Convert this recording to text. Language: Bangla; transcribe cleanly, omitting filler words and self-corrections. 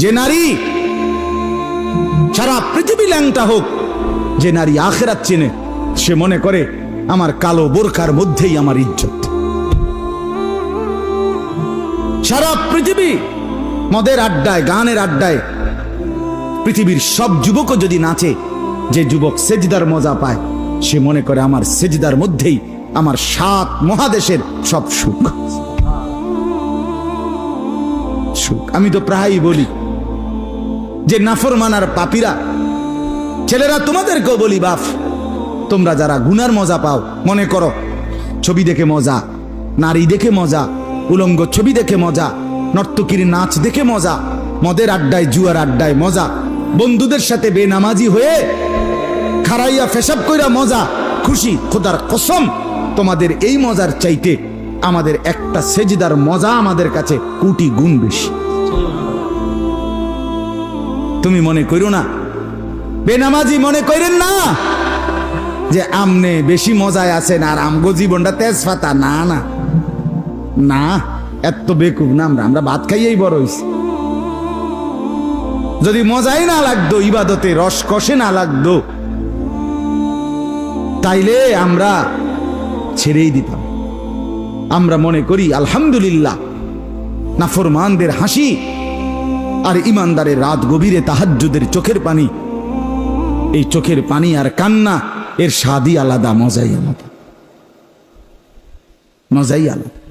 যে নারী সারা পৃথিবী ল্যাংটা হোক, যে নারী আখিরাত চেনে, সে মনে করে আমার কালো বোরকার মধ্যেই আমার ইজ্জত। সারা পৃথিবী মদের আড্ডায়, গানের আড্ডায় পৃথিবীর সব যুবকও যদি নাচে, যে যুবক সেজদার মজা পায়, সে মনে করে আমার সেজদার মধ্যেই আমার 7 মহাদেশের সব সুখ। আমি তো প্রায়ই বলি যে নাফরমানার পাপীরা, ছেলেরা তোমাদেরকেও বলি, বাপ তোমরা যারা গুনার মজা পাও, মনে করো ছবি দেখে মজা, নারী দেখে মজা, উলঙ্গ ছবি দেখে মজা, নর্তকীর নাচ দেখে মজা, মদের আড্ডায় জুয়ার আড্ডায় মজা, বন্ধুদের সাথে বেনামাজি হয়ে খারাইয়া ফেসাব কইরা মজা, খুশি। খোদার কসম, তোমাদের এই মজার চাইতে আমাদের একটা সেজদার মজা আমাদের কাছে কোটি গুণ বেশি। তুমি মনে করো না, বেনামাজি মনে করেন না যে আমনে বেশি মজায় আছেন আর আমগো জীবনটা তেজপাতা। না না না, এত বেকুব না আমরা ভাত খাইয়েই বড় হইছি। যদি মজাই না লাগতো, ইবাদতে রস কষে না লাগতো, তাইলে আমরা ছেড়েই দিতাম। আমরা মনে করি আলহামদুলিল্লাহ, নাফরমানদের হাসি আর ইমানদারের রাত গভীরে তাহাজ্জুদের চোখের পানি, এই চোখের পানি আর কান্না, এর স্বাদই আলাদা, মজাই আলাদা, মজাই আলাদা।